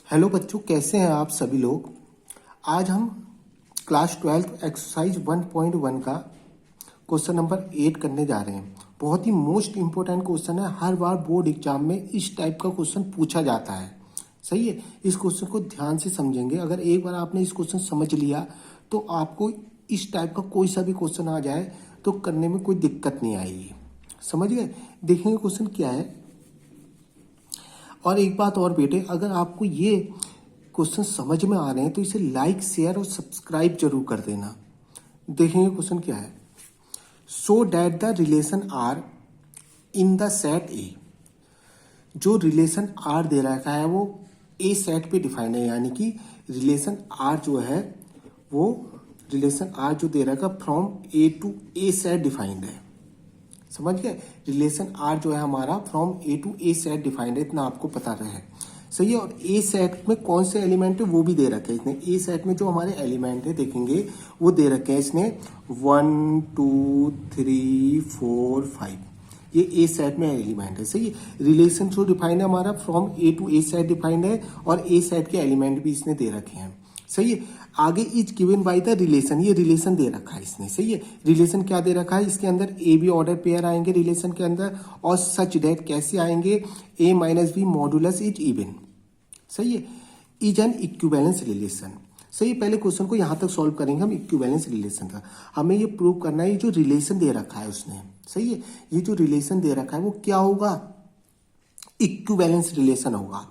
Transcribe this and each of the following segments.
Hello बच्चों, कैसे हैं आप सभी लोग। आज हम क्लास 12 एक्सरसाइज 1.1 का क्वेश्चन नंबर 8 करने जा रहे हैं। बहुत ही मोस्ट इम्पोर्टेंट क्वेश्चन है। हर बार बोर्ड एग्जाम में इस टाइप का क्वेश्चन पूछा जाता है। सही है, इस क्वेश्चन को ध्यान से समझेंगे। अगर एक बार आपने इस क्वेश्चन समझ लिया तो आपको इस टाइप का कोई सा भी क्वेश्चन आ जाए तो करने में कोई दिक्कत नहीं आएगी। समझ गए। देखेंगे क्वेश्चन क्या है। और एक बात और बेटे, अगर आपको ये क्वेश्चन समझ में आ रहे हैं तो इसे लाइक, शेयर और सब्सक्राइब जरूर कर देना। देखेंगे क्वेश्चन क्या है। So that the relation are in the set A. जो रिलेशन आर दे रखा है वो ए सेट पे डिफाइंड है, यानी कि रिलेशन आर जो है वो रिलेशन आर जो दे रखा है from A to A set defined है। समझ गए। रिलेशन आर जो है हमारा from A to A set defined है, इतना आपको पता रहे। सही है। और ए सेट में कौन से एलिमेंट है वो भी दे रखे हैं इसने। ए सेट में जो हमारे एलिमेंट है देखेंगे वो दे रखे हैं इसने 1 2 3 4 5। ये ए सेट में एलिमेंट है। सही है। रिलेशन जो डिफाइंड है हमारा from A to A set defined है और ए सेट के एलिमेंट भी इसने दे रखे हैं। सही है। आगे is given by the relation, ये रिलेशन दे रखा है इसने। सही है। रिलेशन क्या दे रखा है, इसके अंदर ए बी ऑर्डर पेयर आएंगे रिलेशन के अंदर, और सच डेट कैसे आएंगे, A minus B modulus is even. सही है। Is an equivalence relation. सही है। पहले क्वेश्चन को यहां तक सॉल्व करेंगे हम इक्विवेलेंस रिलेशन का। हमें ये प्रूव करना है ये जो रिलेशन दे रखा है उसने। सही है। ये जो रिलेशन दे रखा है वो क्या होगा, इक्विवेलेंस रिलेशन होगा।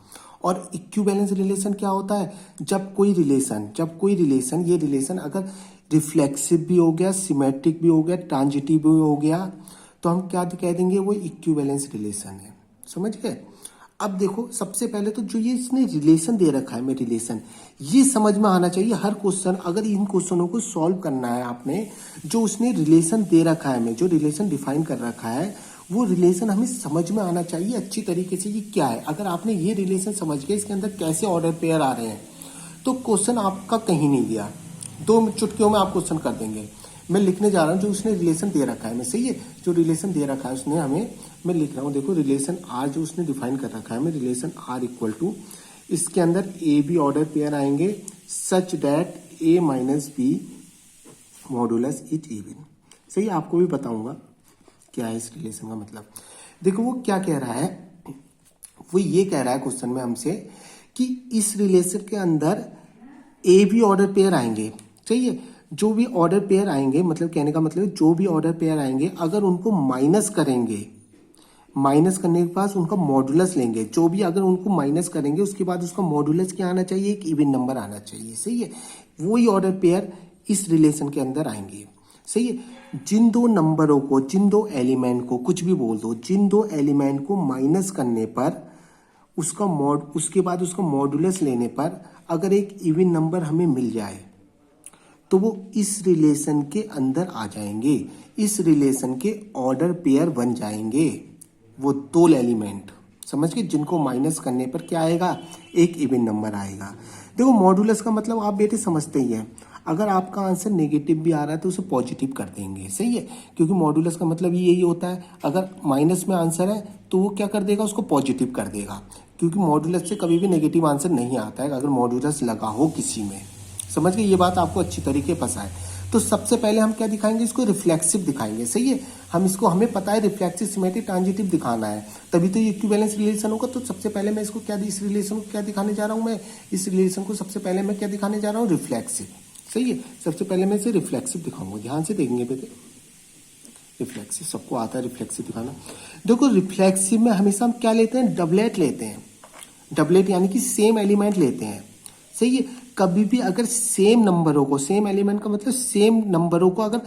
और इक्विवेलेंस रिलेशन क्या होता है, जब कोई रिलेशन ये रिलेशन अगर रिफ्लेक्सिव भी हो गया, सिमेट्रिक भी हो गया, ट्रांजिटिव भी हो गया तो हम क्या कह देंगे, वो इक्विवेलेंस रिलेशन है। समझ गए। अब देखो, सबसे पहले तो जो ये इसने रिलेशन दे रखा है, मैं रिलेशन ये समझ में आना चाहिए हर क्वेश्चन। अगर इन क्वेश्चनों को सॉल्व करना है आपने, जो उसने रिलेशन दे रखा है, मैं जो रिलेशन डिफाइन कर रखा है वो रिलेशन हमें समझ में आना चाहिए अच्छी तरीके से ये क्या है। अगर आपने ये रिलेशन समझ के इसके अंदर कैसे ऑर्डर पेयर आ रहे हैं तो क्वेश्चन आपका कहीं नहीं गया। 2 चुटकियों में आप क्वेश्चन कर देंगे। मैं लिखने जा रहा हूँ जो उसने रिलेशन दे रखा है। मैं सही है, जो रिलेशन दे रखा है उसने हमें, मैं लिख रहा हूँ। देखो रिलेशन आर जो उसने डिफाइन कर रखा है, मैं रिलेशन आर इक्वल टू, इसके अंदर ए बी ऑर्डर पेयर आएंगे such that A minus B modulus is even. सही, आपको भी बताऊंगा क्या है इस रिलेशन का मतलब। देखो वो क्या कह रहा है, वो ये कह रहा है क्वेश्चन में हमसे कि इस रिलेशन के अंदर ए बी ऑर्डर पेयर आएंगे। चाहिए, जो भी ऑर्डर पेयर आएंगे, मतलब कहने का मतलब जो भी ऑर्डर पेयर आएंगे अगर उनको माइनस करेंगे, माइनस करने के बाद उनका मॉडुलस लेंगे, जो भी अगर उनको माइनस करेंगे उसके बाद उसका मॉडुलस क्या आना चाहिए, एक इवन नंबर आना चाहिए। सही है। वही ऑर्डर पेयर इस रिलेशन के अंदर आएंगे। सही है। जिन दो नंबरों को, जिन दो एलिमेंट को, कुछ भी बोल दो, जिन दो एलिमेंट को माइनस करने पर उसके बाद उसका मॉडुलस लेने पर अगर एक इवन नंबर हमें मिल जाए तो वो इस रिलेशन के अंदर आ जाएंगे। इस रिलेशन के ऑर्डर पेयर बन जाएंगे वो 2 एलिमेंट। समझ के, जिनको माइनस करने पर क्या आएगा, एक इवन नंबर आएगा। देखो मॉडुलस का मतलब आप बेटे समझते ही हैं। अगर आपका आंसर नेगेटिव भी आ रहा है तो उसे पॉजिटिव कर देंगे। सही है। क्योंकि मॉडुलस का मतलब यही होता है, अगर माइनस में आंसर है तो वो क्या कर देगा, उसको पॉजिटिव कर देगा। क्योंकि मॉडुलस से कभी भी नेगेटिव आंसर नहीं आता है अगर मॉडुलस लगा हो किसी में। समझ गए, ये बात आपको अच्छी तरीके पता है। तो सबसे पहले हम क्या दिखाएंगे, इसको रिफ्लेक्सिव दिखाएंगे। सही है। हमें पता है रिफ्लेक्सिव, सिमेट्रिक, ट्रांजिटिव दिखाना है, तभी तो ये इक्विवेलेंस रिलेशन होगा। तो सबसे पहले मैं इसको क्या, इस रिलेशन को क्या दिखाने जा रहा हूँ, मैं इस रिलेशन को सबसे पहले मैं क्या दिखाने जा रहा हूँ, रिफ्लेक्सिव। सही है। सबसे पहले मैं इसे रिफ्लेक्सिव दिखाऊंगा। ध्यान से देखेंगे बेटे, रिफ्लेक्सिव सबको आता है रिफ्लेक्सिव दिखाना। देखो रिफ्लेक्सिव में हमेशा हम क्या लेते हैं, डबलेट लेते हैं। डबलेट यानी कि सेम एलिमेंट लेते हैं। सही है। कभी भी अगर सेम नंबरों को, सेम एलिमेंट का मतलब सेम नंबरों को अगर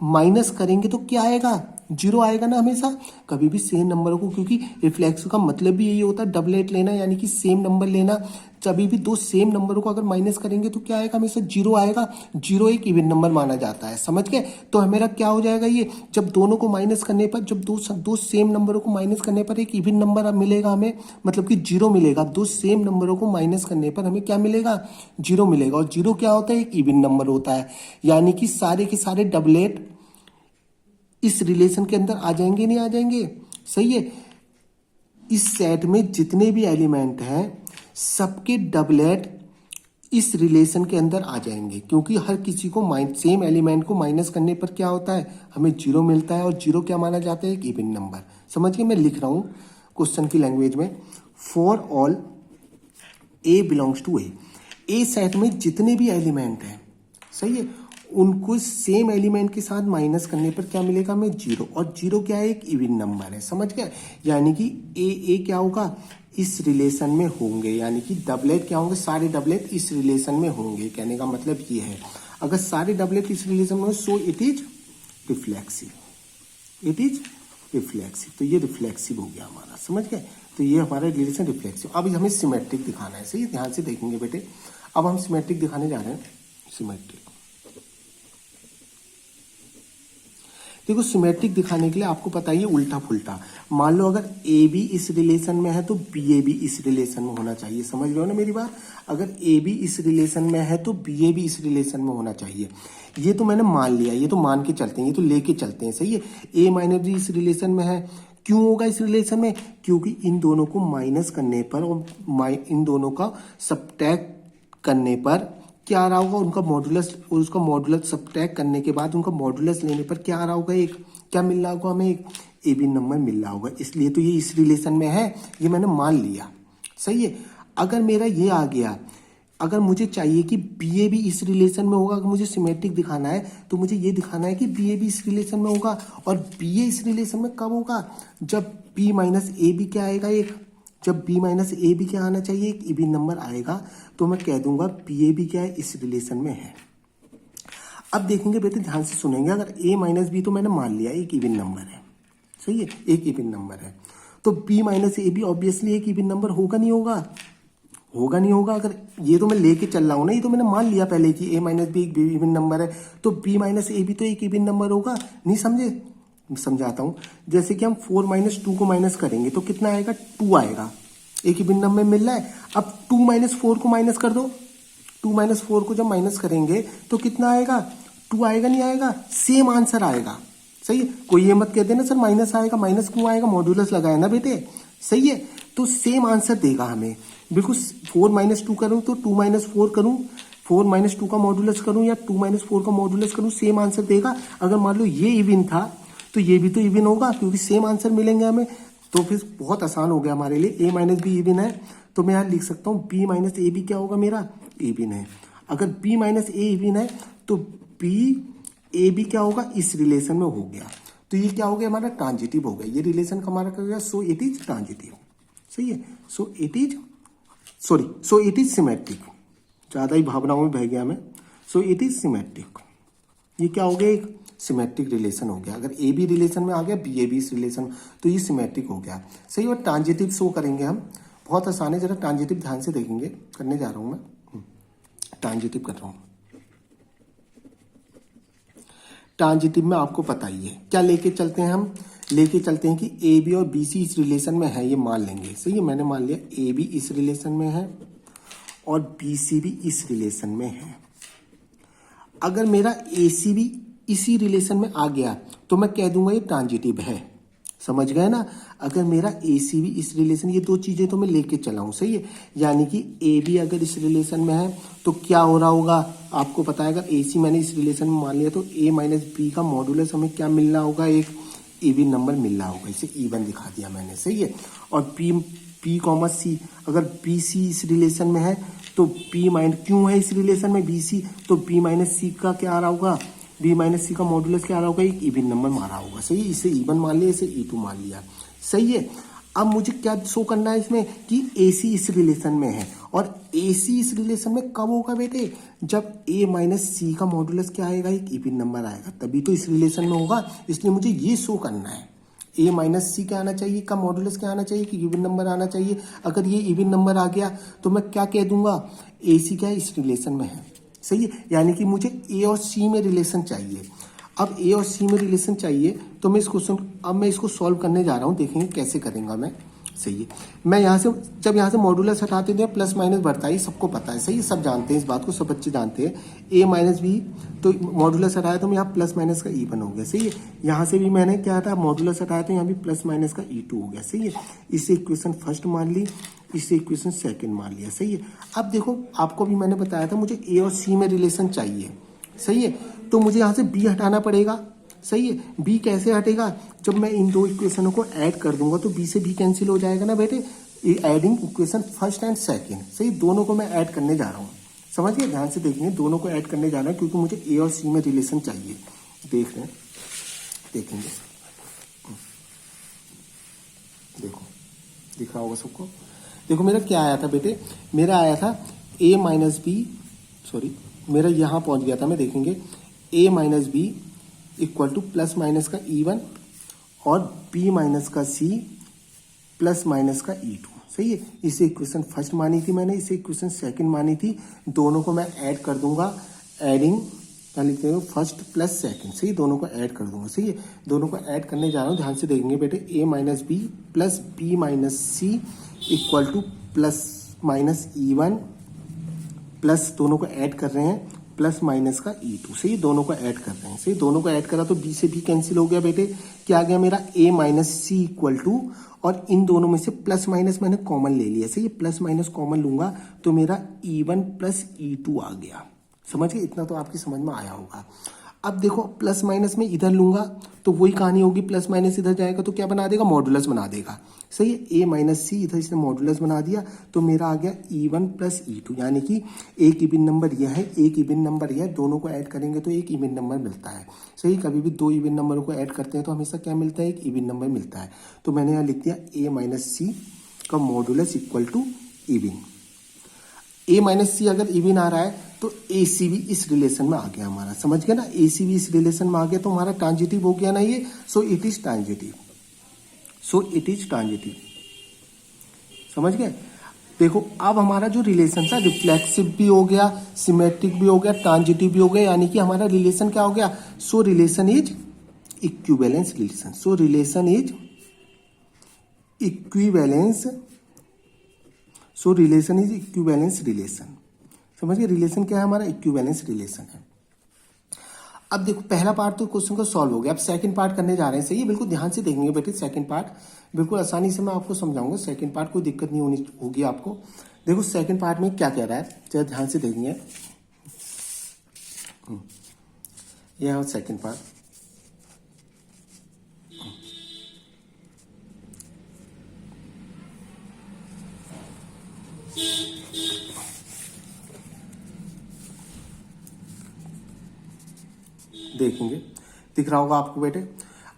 माइनस करेंगे तो क्या आएगा, 0 आएगा ना हमेशा। कभी भी सेम नंबरों को, क्योंकि रिफ्लेक्सिव का मतलब भी यही होता है, डबलेट लेना यानी कि सेम नंबर लेना। कभी भी 2 सेम नंबरों को अगर माइनस करेंगे तो क्या आएगा, हमेशा 0 आएगा। 0 एक इवन नंबर माना जाता है। समझ गए। तो मेरा क्या हो जाएगा, ये जब दोनों को माइनस करने पर, जब दो सेम नंबरों को माइनस करने पर एक इवन नंबर मिलेगा हमें, मतलब कि 0 मिलेगा। 2 सेम नंबरों को माइनस करने पर हमें क्या मिलेगा, 0 मिलेगा। और 0 क्या होता है, एक इवन नंबर होता है। यानी कि सारे के सारे डबलेट इस रिलेशन के अंदर आ जाएंगे, नहीं आ जाएंगे। सही है। इस सेट में जितने भी एलिमेंट हैं सबके डबलेट इस रिलेशन के अंदर आ जाएंगे, क्योंकि हर किसी को सेम एलिमेंट को माइनस करने पर क्या होता है, हमें जीरो मिलता है, और जीरो क्या माना जाता है, एक इवन नंबर। समझिए, मैं लिख रहा हूं क्वेश्चन की लैंग्वेज में, for all A belongs to A set में जितने भी एलिमेंट हैं, सही है, उनको सेम एलिमेंट के साथ माइनस करने पर क्या मिलेगा हमें, जीरो। और जीरो क्या है, एक इवन नंबर है। समझ गए, यानी कि ए क्या होगा, इस रिलेशन में होंगे, यानी कि डबलेट क्या होंगे, सारे डबलेट इस रिलेशन में होंगे। कहने का मतलब ये है, अगर सारे डबलेट इस रिलेशन में हो, so it is reflexive, it is reflexive. तो ये रिफ्लेक्सिव हो गया हमारा, समझ गए। तो ये हमारा रिलेशन रिफ्लेक्सिव। अब हमें सिमेट्रिक दिखाना है, सही है, ध्यान से देखेंगे बेटे। अब हम सिमेट्रिक दिखाने जा रहे हैं। सिमेट्रिक, देखो सिमेट्रिक दिखाने के लिए आपको पता ही है, उल्टा फुल्टा। मान लो अगर ए बी इस रिलेशन में है तो बी ए भी इस रिलेशन में होना चाहिए। समझ लो ना मेरी बात, अगर ए बी इस रिलेशन में है तो बी ए भी इस रिलेशन में होना चाहिए। ये तो मैंने मान लिया, ये तो मान के चलते हैं, ये तो लेके चलते हैं, सही है। ए माइनस बी इस रिलेशन में है, क्यों होगा इस रिलेशन में, क्योंकि इन दोनों को माइनस करने पर और इन दोनों का सबट्रैक्ट करने पर क्या आ रहा होगा, उनका मॉडुलस, और उसका मॉडुलस सबट्रैक्ट करने के बाद उनका मॉडुलस लेने पर क्या आ रहा होगा, एक क्या मिल रहा होगा हमें, एक इवन नंबर मिल रहा होगा। इसलिए तो ये इस रिलेशन में है, ये मैंने मान लिया, सही है। अगर मेरा ये आ गया, अगर मुझे चाहिए कि बी ए भी इस रिलेशन में होगा, अगर मुझे सिमेट्रिक दिखाना है तो मुझे ये दिखाना है कि बी ए भी इस रिलेशन में होगा। और बी ए इस रिलेशन में कब होगा, जब बी माइनस ए भी क्या आएगा, एक, जब b माइनस ए भी क्या आना चाहिए, एक इवन नंबर आएगा। तो मैं कह दूंगा बी ए भी क्या है, इस रिलेशन में है। अब देखेंगे बेटे, ध्यान से सुनेंगे, अगर a माइनस बी तो मैंने मान लिया एक इवन नंबर है, सही है, एक इवन नंबर है, तो b माइनस ए भी ऑब्वियसली एक इवन नंबर होगा नहीं होगा, होगा नहीं होगा। अगर ये तो मैं लेके चल रहा हूं ना, ये तो मैंने मान लिया पहले कि a माइनस बी एक इवन नंबर है, तो b माइनस ए भी तो एक इवन नंबर होगा। नहीं समझे, समझाता हूं। जैसे कि हम 4 माइनस 2 को माइनस करेंगे तो कितना आएगा, 2 आएगा, एक इवन नंबर मिल रहा है। अब 2 माइनस 4 को माइनस कर दो, 2 माइनस 4 को जब माइनस करेंगे तो कितना आएगा, 2 आएगा नहीं आएगा, सेम आंसर आएगा, सही है। कोई ये मत कह देना सर माइनस आएगा, माइनस क्यों आएगा, मॉड्यूलस लगाया ना बेटे, सही है। तो सेम आंसर देगा हमें, बिल्कुल। 4 माइनस 2 करूं तो 2 माइनस 4 करूं, 4 माइनस 2 का मॉड्यूलस करूं या 2 माइनस 4 का मॉड्यूलस करूं, सेम आंसर देगा। अगर मान लो ये इवन था तो ये भी तो इवन होगा, क्योंकि सेम आंसर मिलेंगे हमें। तो फिर बहुत आसान हो गया हमारे लिए, a माइनस बी इवन है तो मैं यहाँ लिख सकता हूँ b माइनस ए भी क्या होगा, मेरा इवन है। अगर b माइनस ए इवन है तो b ए भी क्या होगा, इस रिलेशन में हो गया। तो ये क्या हो गया, हमारा ट्रांजिटिव हो गया, ये रिलेशन हमारा क्या हो गया, सो इट इज ट्रांजिटिव, सही है। So it is symmetric. ज्यादा ही भावनाओं में बह गया मैं। सो इट इज सिमेट्रिक, ये क्या हो गया, एक सिमेट्रिक रिलेशन हो गया। अगर ए बी रिलेशन में आ गया, बी ए बी इस रिलेशन, तो ये सिमेट्रिक हो गया, सही। और ट्रांजिटिव शो करेंगे हम, बहुत आसान है, जरा ट्रांजिटिव ध्यान से देखेंगे, करने जा रहा हूं मैं, ट्रांजिटिव कर रहा हूं। ट्रांजिटिव में आपको पता ही है क्या लेके चलते हैं हम, लेके चलते हैं कि ए बी और बी सी इस रिलेशन में है, ये मान लेंगे, सही है। मैंने मान लिया ए बी इस रिलेशन में है और बी सी भी इस रिलेशन में है। अगर मेरा ए सी भी इसी रिलेशन में आ गया तो मैं कह दूंगा ये ट्रांजिटिव है, समझ गए ना। अगर मेरा ए सी भी इस रिलेशन, ये दो चीजें तो मैं लेके चला हूं, सही है। यानी कि ए बी अगर इस रिलेशन में है तो क्या हो रहा होगा, आपको पता है, अगर ए सी मैंने इस रिलेशन में मान लिया तो ए माइनस बी का मॉडुलस हमें क्या मिल रहा होगा, एक इवन नंबर मिल रहा होगा, इसे इवन दिखा दिया मैंने, सही है। और पी कॉमा सी, अगर बी सी इस रिलेशन में है तो बी माइनस, क्यों है इस रिलेशन में बी सी, तो बी माइनस सी का क्या आ रहा होगा, बी माइनस सी का मॉडुलस क्या आ रहा होगा, एक इवन नंबर मारा होगा, सही है। इसे इवन मान लिया, इसे ई2 मान लिया, सही है। अब मुझे क्या शो करना है इसमें कि ए सी इस रिलेशन में है, और ए सी इस रिलेशन में कब होगा बेटे, जब ए माइनस सी का मॉडुलस क्या आएगा, एक इवन नंबर आएगा, तभी तो इस रिलेशन में होगा। इसलिए मुझे ये शो करना है, ए माइनस सी क्या आना चाहिए, का मॉडुलस क्या आना चाहिए, कि इवन नंबर आना चाहिए। अगर ये इवन नंबर आ गया तो मैं क्या कह दूंगा, ए सी क्या है, इस रिलेशन में है, सही है। यानी कि मुझे ए और सी में रिलेशन चाहिए। अब ए और सी में रिलेशन चाहिए तो मैं इस क्वेश्चन, अब मैं इसको सॉल्व करने जा रहा हूं, देखेंगे कैसे करेंगे मैं, सही है। मैं यहाँ से जब यहाँ से मॉडुलस हटाते हैं प्लस माइनस बढ़ता है, सबको पता है, सही है, सब जानते हैं इस बात को, सब बच्चे जानते हैं। ए माइनस बी, तो मॉडुलस हटाया तो यहाँ प्लस माइनस का इवन हो गया, सही है। यहाँ से भी मैंने क्या था, मॉडुलस हटाया तो यहाँ भी प्लस माइनस का E2 हो गया, सही है। इसे इक्वेशन फर्स्ट मान ली, इसे इक्वेशन सेकंड मान लिया, सही है। अब देखो आपको भी मैंने बताया था मुझे ए और सी में रिलेशन चाहिए, सही है, तो मुझे यहाँ से बी हटाना पड़ेगा, सही है। बी कैसे हटेगा, जब मैं इन दो इक्वेशनों को ऐड कर दूंगा तो बी से बी कैंसिल हो जाएगा ना बेटे, adding equation first and second, सही, दोनों को मैं ऐड करने जा रहा हूँ, समझ गए, ध्यान से देखेंगे, दोनों को ऐड करने जा रहा हूँ क्योंकि मुझे ए और सी में रिलेशन चाहिए। देख रहे हैं, देखेंगे, देखो दिख रहा होगा सबको। देखो मेरा क्या आया था बेटे, मेरा आया था ए माइनस बी, सॉरी मेरा यहाँ पहुँच गया था, मैं देखेंगे A minus B equal to plus minus का E1 और B माइनस का C प्लस माइनस का E2, सही है। इसे इक्वेशन फर्स्ट मानी थी मैंने, इसे इक्वेशन सेकंड मानी थी, दोनों को मैं ऐड कर दूंगा, एडिंग क्या लिखते हैं फर्स्ट प्लस सेकंड, सही, दोनों को ऐड कर दूंगा, सही है। दोनों को ऐड करने जा रहा हूँ, ध्यान से देखेंगे बेटे, A minus B plus B minus C equal to plus minus E1 plus दोनों को ऐड कर रहे हैं प्लस माइनस का E2, सही, दोनों को ऐड कर रहे हैं, सही, दोनों को ऐड करा तो B से B कैंसिल हो गया बेटे, क्या आ गया मेरा A minus C equal to, और इन दोनों में से प्लस माइनस मैंने कॉमन ले लिया, सही, प्लस माइनस कॉमन लूंगा तो मेरा E1 प्लस E2 आ गया, समझ गए, इतना तो आपकी समझ में आया होगा। अब देखो प्लस माइनस में इधर लूंगा तो वही कहानी होगी, प्लस माइनस इधर जाएगा तो क्या बना देगा, मॉडुलस बना देगा, सही है। ए माइनस सी इधर इसने मॉडुलस बना दिया तो मेरा आ गया E1 प्लस E2, यानी कि एक इवन नंबर यह है, एक इवन नंबर यह है, दोनों को ऐड करेंगे तो एक इवन नंबर मिलता है, सही। कभी भी दो इवन नंबरों को ऐड करते हैं तो हमेशा क्या मिलता है, एक इवन नंबर मिलता है। तो मैंने यहाँ लिख दिया ए माइनस सी का modulus equal to even. A minus C अगर इवन आ रहा है तो ए सी भी इस रिलेशन में आ गया हमारा, समझ गया ना, ए सी भी इस रिलेशन में आ गया तो हमारा ट्रांजिटिव हो गया ना ये, so it is transitive, so it is transitive, समझ गए। देखो अब हमारा जो रिलेशन था रिफ्लेक्सिव भी हो गया, सिमेट्रिक भी हो गया, ट्रांजिटिव भी हो गया, यानी कि हमारा रिलेशन क्या हो गया, सो relation is equivalence relation, so relation is equivalence, so relation is equivalence relation, समझ गए, रिलेशन क्या है हमारा, इक्विवेलेंस रिलेशन है। अब देखो पहला पार्ट तो क्वेश्चन का सॉल्व हो गया, अब सेकंड पार्ट करने जा रहे हैं, सही है, बिल्कुल ध्यान से देखेंगे बेटे, सेकंड पार्ट बिल्कुल आसानी से मैं आपको समझाऊंगा, सेकंड पार्ट कोई दिक्कत नहीं होगी आपको। देखो सेकंड पार्ट में क्या कह रहा है, जरा ध्यान से देखेंगे, यह है सेकंड पार्ट, देखेंगे, दिख रहा होगा आपको बेटे।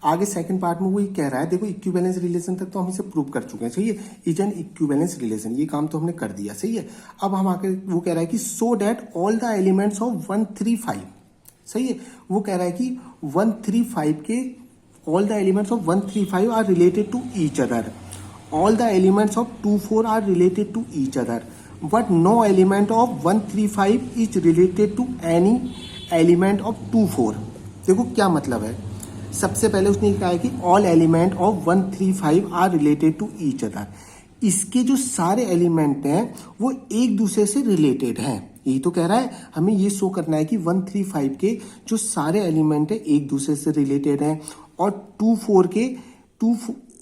आगे सेकंड पार्ट में वो ये कह रहा है, देखो इक्विवेलेंस रिलेशन तक तो हम इसे प्रूव कर चुके हैं, सही है, इज एन इक्विवेलेंस रिलेशन, ये काम तो हमने कर दिया, सही है। अब हम आके वो कह रहा है कि so that all the elements of 135, सही है, वो कह रहा है कि 135 के all the elements of 135 are related to each other, all the elements of 24 are related to each other, but no element of 135 is related to any element of 24। देखो क्या मतलब है, सबसे पहले उसने कहा है कि all element of 135 are related to each other, इसके जो सारे एलिमेंट हैं वो एक दूसरे से रिलेटेड हैं, यही तो कह रहा है, हमें ये शो करना है कि 135 के जो सारे एलिमेंट है एक दूसरे से रिलेटेड हैं, और 24 के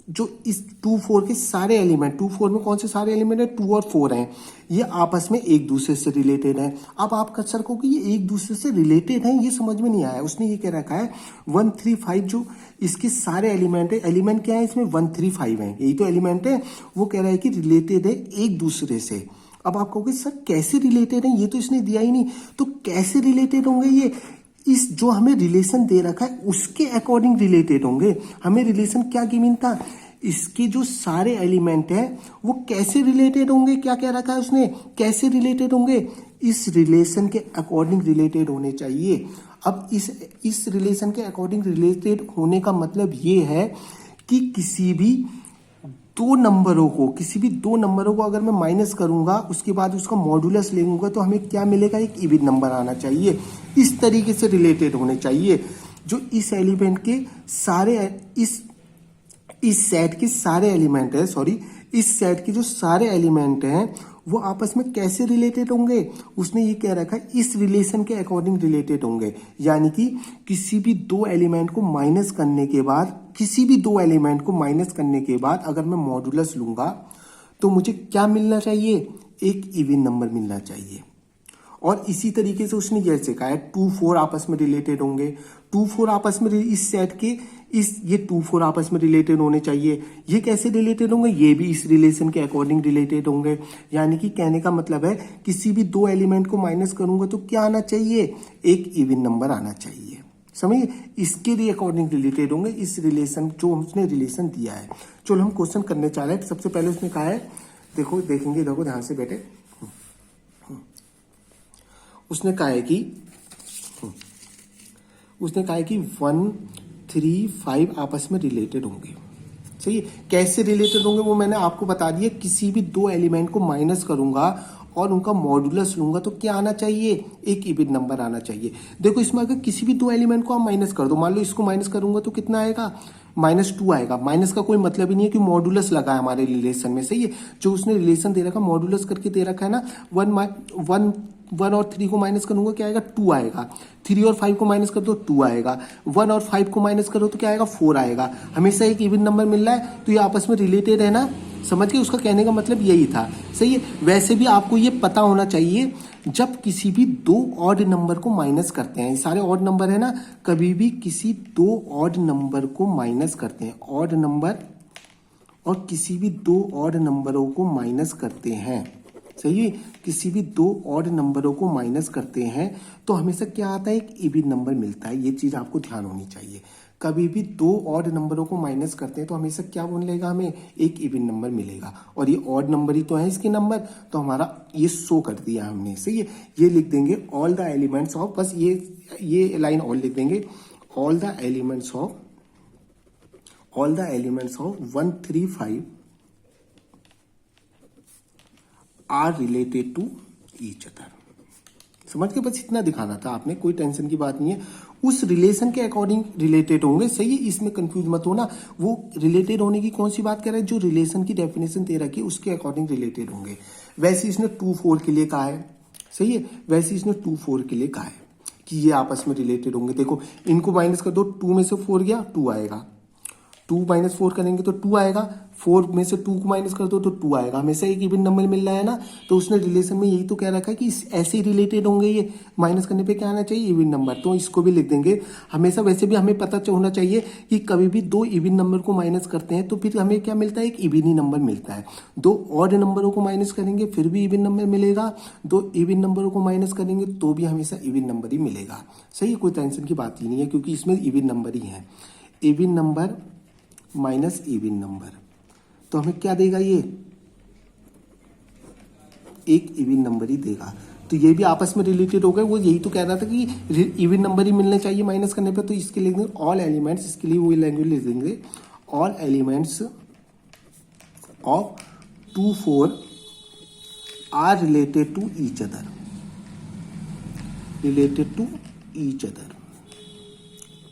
जो इस 24 के सारे एलिमेंट, 24 में कौन से सारे एलिमेंट है, 2 और 4 हैं, ये आपस में एक दूसरे से रिलेटेड हैं। अब आप कह सको कि ये एक दूसरे से रिलेटेड हैं, ये समझ में नहीं आया, उसने ये कह रखा है 135 जो इसके सारे एलिमेंट है, एलिमेंट क्या है इसमें 135 है, यही तो एलिमेंट है, वो कह रहा है कि रिलेटेड है एक दूसरे से। अब आप कहोगे सर कैसे रिलेटेड है, ये तो इसने दिया ही नहीं, तो कैसे रिलेटेड होंगे ये, इस जो हमें रिलेशन दे रखा है उसके अकॉर्डिंग रिलेटेड होंगे। हमें रिलेशन क्या गिवन था, इसके जो सारे एलिमेंट हैं वो कैसे रिलेटेड होंगे, क्या कह रखा है उसने, कैसे रिलेटेड होंगे, इस रिलेशन के अकॉर्डिंग रिलेटेड होने चाहिए। अब इस रिलेशन के अकॉर्डिंग रिलेटेड होने का मतलब ये है कि किसी भी दो नंबरों को अगर मैं माइनस करूंगा उसके बाद उसका मॉडुलस लेंगे तो हमें क्या मिलेगा, एक इवन नंबर आना चाहिए, इस तरीके से रिलेटेड होने चाहिए, जो इस एलिमेंट के सारे इस सेट के सारे एलिमेंट है, सॉरी इस सेट के जो सारे एलिमेंट हैं वो आपस में कैसे रिलेटेड होंगे, उसने ये कह रखा है इस रिलेशन के अकॉर्डिंग रिलेटेड होंगे। यानी कि किसी भी दो एलिमेंट को माइनस करने के बाद, किसी भी दो एलिमेंट को माइनस करने के बाद अगर मैं मॉडुलस लूंगा तो मुझे क्या मिलना चाहिए, एक इवन नंबर मिलना चाहिए। और इसी तरीके से उसने जैसे कहा है 2 4 आपस में रिलेटेड होंगे, 2 4 आपस में इस सेट के ये 2 4 आपस में रिलेटेड होने चाहिए। ये कैसे रिलेटेड होंगे, ये भी इस रिलेशन के अकॉर्डिंग रिलेटेड होंगे। यानी कि कहने का मतलब है किसी भी दो एलिमेंट को माइनस करूंगा तो क्या आना चाहिए, एक इवन नंबर आना चाहिए। समझिए, इसके लिए अकॉर्डिंग रिलेटेड होंगे इस रिलेशन जो उसने रिलेशन दिया है। चलो हम क्वेश्चन करने चाह रहे हैं। सबसे पहले उसने कहा है, देखो देखेंगे, देखो ध्यान से बैठे। उसने कहा है कि 1 3 5 आपस में रिलेटेड होंगे। सही है, कैसे रिलेटेड होंगे वो मैंने आपको बता दिया। किसी भी दो एलिमेंट को माइनस करूंगा और उनका मॉडुलस लूंगा तो क्या आना चाहिए, एक इवन नंबर आना चाहिए। देखो इसमें अगर किसी भी दो एलिमेंट को आप माइनस कर दो, मान लो इसको माइनस करूंगा तो कितना आएगा, -2 आएगा। माइनस का कोई मतलब ही नहीं है कि मॉडुलस लगा है हमारे रिलेशन में। सही है, जो उसने रिलेशन दे रखा मॉडुलस करके दे रखा है ना, 1 और 3 को माइनस करूंगा क्या आएगा, 2 आएगा। 3 और 5 को माइनस कर दो 2 आएगा। 1 और 5 को माइनस करो तो क्या आएगा, 4 आएगा। हमेशा एक इवन नंबर मिल रहा है तो ये आपस में रिलेटेड है ना। समझ गए, उसका कहने का मतलब यही था। सही है, वैसे भी आपको ये पता होना चाहिए जब किसी भी दो ऑड नंबर को माइनस करते हैं, ये सारे ऑड नंबर है ना, कभी भी किसी दो ऑड नंबर को माइनस करते हैं, ऑड नंबर और किसी भी दो ऑड नंबरों को माइनस करते हैं। सही है, किसी भी दो ऑड नंबरों को माइनस करते हैं तो हमेशा क्या आता है, एक इवन नंबर मिलता है। ये चीज आपको ध्यान होनी चाहिए। कभी भी दो ऑड नंबरों को माइनस करते हैं तो हमेशा क्या मिलेगा, हमें एक इवन नंबर मिलेगा। और ये ऑड नंबर ही तो है इसके नंबर, तो हमारा ये शो कर दिया हमने। सही है, ये लिख देंगे ऑल द एलिमेंट्स ऑफ, बस ये लाइन और लिख देंगे, all the elements of 1 3 5 are related to each other. समझ के, बस इतना दिखाना था आपने, कोई टेंशन की बात नहीं है। उस रिलेशन के अकॉर्डिंग रिलेटेड होंगे। सही है, इसमें कंफ्यूज मत होना। वो रिलेटेड होने की कौन सी बात कर रहा है, जो रिलेशन की डेफिनेशन दे रखी है उसके अकॉर्डिंग रिलेटेड होंगे। वैसे इसने 2 4 के लिए कहा है। सही है, वैसे इसने 2 4 के लिए कहा है कि ये आपस में रिलेटेड होंगे। देखो इनको माइनस कर दो, 2 में से 4 गया 2 आएगा, 2 - 4 करेंगे तो 2 आएगा, 4 में से 2 को माइनस कर दो तो 2 आएगा। हमेशा एक इवन नंबर मिल रहा है ना, तो उसने रिलेशन में यही तो कह रखा है कि ऐसे ही रिलेटेड होंगे। ये माइनस करने पे क्या आना चाहिए, इवन नंबर। तो इसको भी लिख देंगे हमेशा। वैसे भी हमें पता होना चाहिए कि कभी भी दो इवन नंबर को माइनस करते हैं तो फिर हमें क्या मिलता है, एक इवन ही नंबर मिलता है। दो ऑड नंबरों को माइनस करेंगे फिर भी इवन नंबर मिलेगा, दो इवन नंबरों को माइनस करेंगे तो भी हमेशा इवन नंबर ही मिलेगा। सही है, कोई टेंशन की बात ही नहीं है क्योंकि इसमें इवन नंबर ही है। Even number minus even number, तो हमें क्या देगा, ये एक इवन नंबर ही देगा। तो ये भी आपस में रिलेटेड हो गए। वो यही तो कह रहा था कि इवन नंबर ही मिलने चाहिए माइनस करने पे। तो इसके लिए ऑल एलिमेंट्स, इसके लिए वही लैंग्वेज लिख देंगे, all elements of 2 4 are related to each other, related to each other.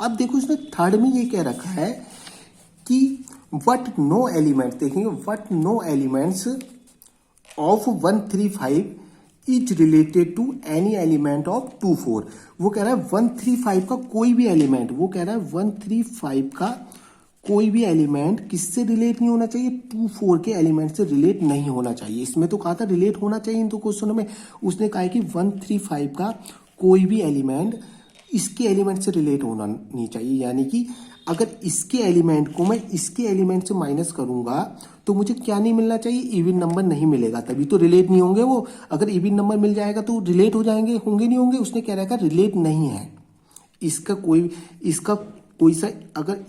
अब देखो इसने थर्ड में ये कह रखा है कि वट नो एलिमेंट, देखेंगे what no elements of 1 3 5 is related to any element of 2 4। वो कह रहा है 1 3 5 का कोई भी एलिमेंट, वो कह रहा है 1 3 5 का कोई भी एलिमेंट किससे रिलेट नहीं होना चाहिए, 2 4 के एलिमेंट से रिलेट नहीं होना चाहिए। इसमें तो कहा था रिलेट होना चाहिए इन दो क्वेश्चनों में। उसने कहा है कि 1 3 5 का कोई भी एलिमेंट इसके एलिमेंट से रिलेट होना नहीं चाहिए। यानी कि अगर इसके एलिमेंट को मैं इसके एलिमेंट से माइनस करूंगा तो मुझे क्या नहीं मिलना चाहिए, इवन नंबर नहीं मिलेगा, तभी तो रिलेट नहीं होंगे वो। अगर इवन नंबर मिल जाएगा तो रिलेट हो जाएंगे, होंगे नहीं होंगे। उसने कह रखा रिलेट नहीं है इसका कोई सा, अगर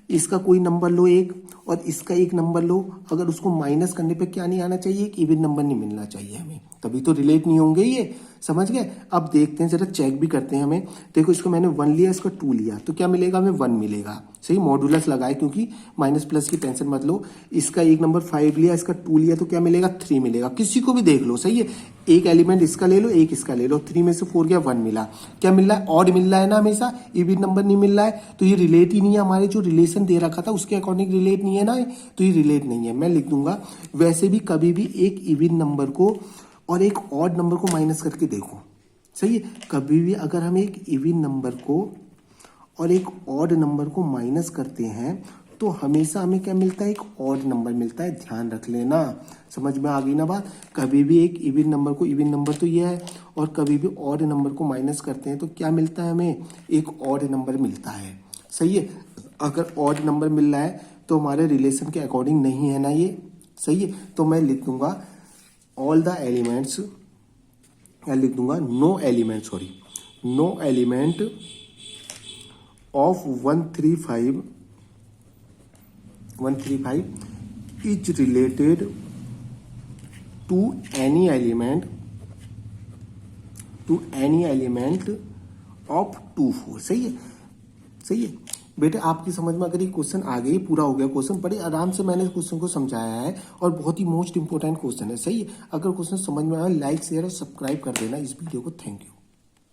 इसका कोई नंबर लो एक और इसका एक नंबर लो, अगर उसको माइनस करने पे क्या नहीं आना चाहिए, एक इवन नंबर नहीं मिलना चाहिए हमें, तभी तो रिलेट नहीं होंगे ये। समझ गए। अब देखते हैं, जरा चेक भी करते हैं हमें। देखो इसको मैंने 1 लिया, इसका 2 लिया, तो क्या मिलेगा हमें, 1 मिलेगा। सही, मॉडुलस लगाए क्योंकि माइनस प्लस की टेंशन मत लो। इसका एक नंबर 5 लिया, इसका 2 लिया, तो क्या मिलेगा, 3 मिलेगा। किसी को भी देख लो, सही है। एक एलिमेंट इसका ले लो, एक इसका ले लो, 3 में से 4 गया, 1 मिला। क्या मिल रहा है? ऑड मिल रहा है ना, हमेशा इवन नंबर नहीं मिल रहा है, तो ये रिलेट ही नहीं है, हमारे जो रिलेशन दे रखा था उसके अकॉर्डिंग रिलेट नहीं है ना, तो ये रिलेट नहीं है। मैं लिख दूंगा वैसे भी कभी भी एक इवन नंबर को और एक ऑड नंबर को माइनस करके देखो, सही है। कभी भी अगर हम एक इवन नंबर को और एक ऑड नंबर को माइनस करते हैं तो हमेशा हमें क्या मिलता है? एक ऑड नंबर मिलता है, ध्यान रख लेना। समझ में आ गई ना बात? कभी भी एक इवन नंबर को, इवन नंबर तो ये है, और कभी भी ऑड नंबर को माइनस करते हैं तो क्या मिलता है हमें? एक ऑड नंबर मिलता है, सही है। अगर ऑड नंबर मिल रहा है तो हमारे रिलेशन के अकॉर्डिंग नहीं है ना ये, सही है। तो मैं लिख दूंगा ऑल द एलिमेंट्स, या लिख दूंगा no element, no element of 135 is related to any element of 2 4। सही है, सही है बेटे। आपकी समझ में अगर ये क्वेश्चन आ गई, पूरा हो गया क्वेश्चन, बड़े आराम से मैंने क्वेश्चन को समझाया है और बहुत ही मोस्ट इंपॉर्टेंट क्वेश्चन है, सही है। अगर क्वेश्चन समझ में आया, लाइक शेयर और सब्सक्राइब कर देना इस वीडियो को। Thank you.